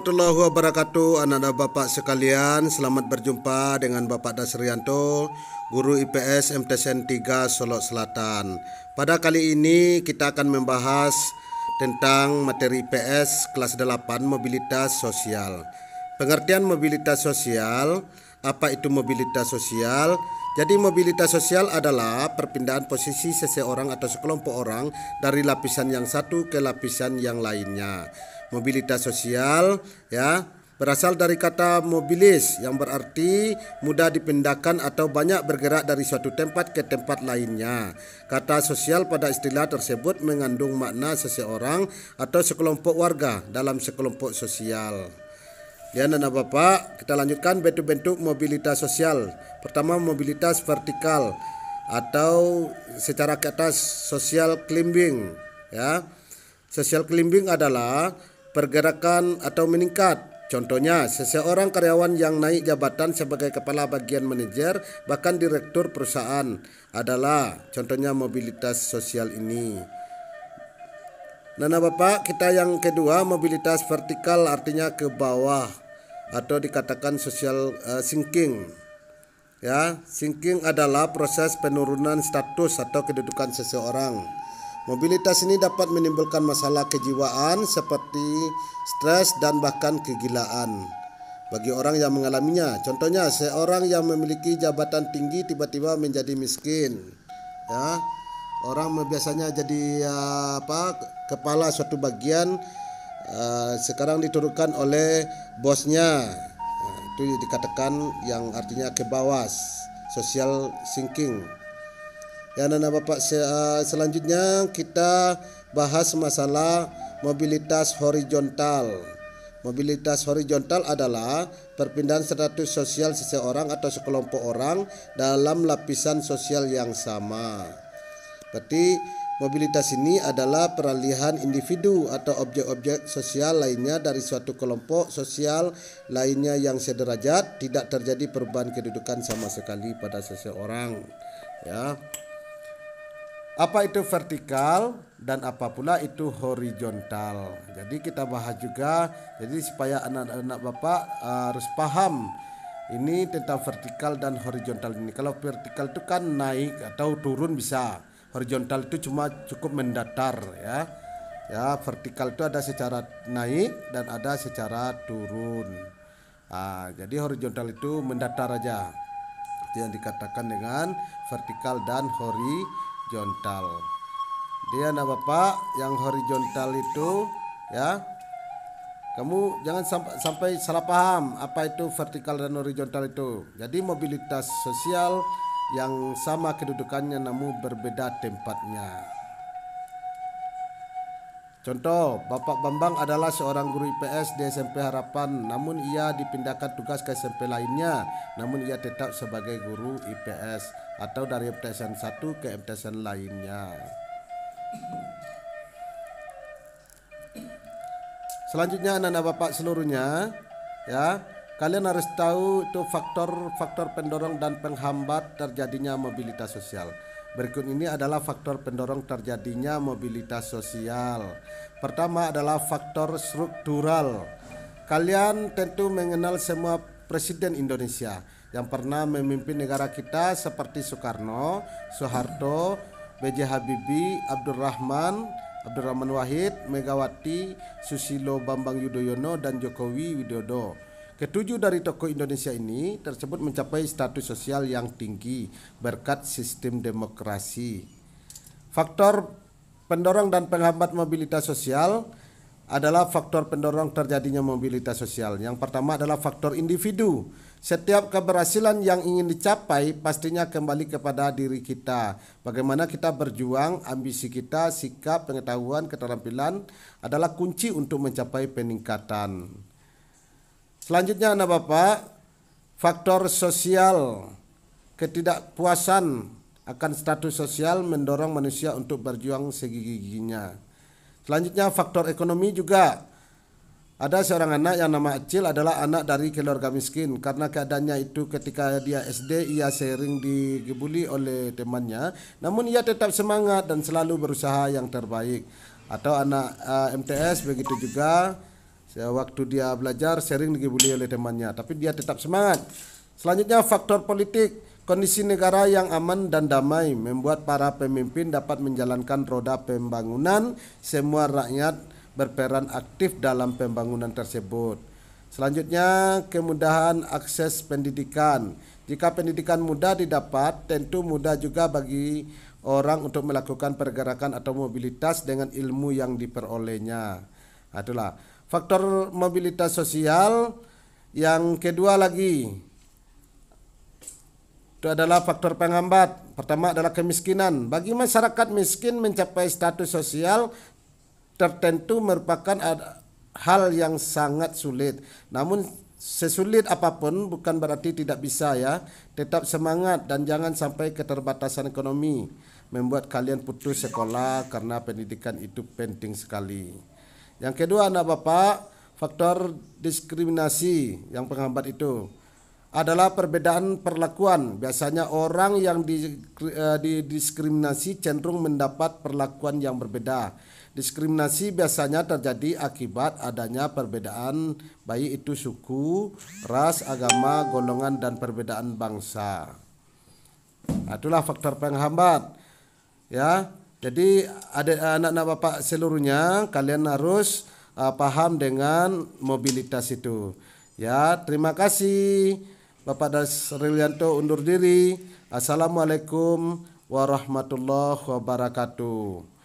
Warahmatullahi wabarakatuh, anak-anak Bapak sekalian. Selamat berjumpa dengan Bapak Dasrianto, Guru IPS MTSN 3 Solok Selatan. Pada kali ini kita akan membahas tentang materi IPS kelas 8 mobilitas sosial. Pengertian mobilitas sosial, apa itu mobilitas sosial? Jadi mobilitas sosial adalah perpindahan posisi seseorang atau sekelompok orang dari lapisan yang satu ke lapisan yang lainnya. Mobilitas sosial berasal dari kata mobilis yang berarti mudah dipindahkan atau banyak bergerak dari suatu tempat ke tempat lainnya. Kata sosial pada istilah tersebut mengandung makna seseorang atau sekelompok warga dalam sekelompok sosial. Dan anak Bapak, kita lanjutkan bentuk-bentuk mobilitas sosial. Pertama, mobilitas vertikal atau secara ke atas, social climbing. Social climbing adalah pergerakan atau meningkat. Contohnya, seseorang karyawan yang naik jabatan sebagai kepala bagian manajer bahkan direktur perusahaan adalah contohnya mobilitas sosial ini. Nana Bapak, kita yang kedua, mobilitas vertikal artinya ke bawah atau dikatakan social sinking. Sinking adalah proses penurunan status atau kedudukan seseorang. Mobilitas ini dapat menimbulkan masalah kejiwaan seperti stres dan bahkan kegilaan bagi orang yang mengalaminya. Contohnya, seorang yang memiliki jabatan tinggi tiba-tiba menjadi miskin. Orang biasanya jadi kepala suatu bagian, sekarang diturunkan oleh bosnya. Itu dikatakan yang artinya ke bawah, social sinking. Anak Bapak, selanjutnya kita bahas masalah mobilitas horizontal. Mobilitas horizontal adalah perpindahan status sosial seseorang atau sekelompok orang dalam lapisan sosial yang sama. Berarti mobilitas ini adalah peralihan individu atau objek-objek sosial lainnya dari suatu kelompok sosial lainnya yang sederajat, tidak terjadi perubahan kedudukan sama sekali pada seseorang. Apa itu vertikal dan apa pula itu horizontal? Jadi kita bahas juga, jadi supaya anak-anak Bapak harus paham ini tentang vertikal dan horizontal ini. Kalau vertikal itu kan naik atau turun bisa. Horizontal itu cuma cukup mendatar vertikal itu ada secara naik dan ada secara turun. Jadi horizontal itu mendatar aja. Itu yang dikatakan dengan vertikal dan horizontal. Dia anak Bapak, yang horizontal itu kamu jangan sampai salah paham apa itu vertikal dan horizontal itu. Jadi mobilitas sosial yang sama kedudukannya namun berbeda tempatnya. Contoh, Bapak Bambang adalah seorang guru IPS di SMP Harapan, namun ia dipindahkan tugas ke SMP lainnya, namun ia tetap sebagai guru IPS atau dari MTSN 1 ke MTSN lainnya. Selanjutnya anak-anak Bapak seluruhnya, kalian harus tahu itu faktor-faktor pendorong dan penghambat terjadinya mobilitas sosial. Berikut ini adalah faktor pendorong terjadinya mobilitas sosial. Pertama adalah faktor struktural. Kalian tentu mengenal semua presiden Indonesia yang pernah memimpin negara kita seperti Soekarno, Soeharto, B.J. Habibie, Abdurrahman Wahid, Megawati, Susilo Bambang Yudhoyono, dan Jokowi Widodo. Ketujuh dari tokoh Indonesia ini tersebut mencapai status sosial yang tinggi berkat sistem demokrasi. Faktor pendorong dan penghambat mobilitas sosial adalah faktor pendorong terjadinya mobilitas sosial. Yang pertama adalah faktor individu. Setiap keberhasilan yang ingin dicapai pastinya kembali kepada diri kita. Bagaimana kita berjuang, ambisi kita, sikap, pengetahuan, keterampilan adalah kunci untuk mencapai peningkatan. Selanjutnya anak Bapak, faktor sosial. Ketidakpuasan akan status sosial mendorong manusia untuk berjuang segigi-giginya. Selanjutnya faktor ekonomi juga. Ada seorang anak yang nama Acil adalah anak dari keluarga miskin. Karena keadaannya itu ketika dia SD ia sering digebuli oleh temannya, namun ia tetap semangat dan selalu berusaha yang terbaik. Atau anak MTS begitu juga. Waktu dia belajar sering dibully oleh temannya, tapi dia tetap semangat. Selanjutnya faktor politik. Kondisi negara yang aman dan damai membuat para pemimpin dapat menjalankan roda pembangunan. Semua rakyat berperan aktif dalam pembangunan tersebut. Selanjutnya, kemudahan akses pendidikan. Jika pendidikan mudah didapat, tentu mudah juga bagi orang untuk melakukan pergerakan atau mobilitas dengan ilmu yang diperolehnya. Itulah faktor mobilitas sosial. Yang kedua lagi, itu adalah faktor penghambat. Pertama adalah kemiskinan. Bagi masyarakat miskin mencapai status sosial tertentu merupakan hal yang sangat sulit. Namun sesulit apapun bukan berarti tidak bisa ya. Tetap semangat dan jangan sampai keterbatasan ekonomi membuat kalian putus sekolah, karena pendidikan itu penting sekali. Yang kedua anak bapak, faktor diskriminasi yang penghambat itu adalah perbedaan perlakuan. Biasanya orang yang didiskriminasi cenderung mendapat perlakuan yang berbeda. Diskriminasi biasanya terjadi akibat adanya perbedaan, baik itu suku, ras, agama, golongan, dan perbedaan bangsa. Itulah faktor penghambat. Ya, jadi anak-anak bapak seluruhnya kalian harus paham dengan mobilitas itu. Ya, terima kasih. Bapak Dasrilianto undur diri. Assalamualaikum warahmatullahi wabarakatuh.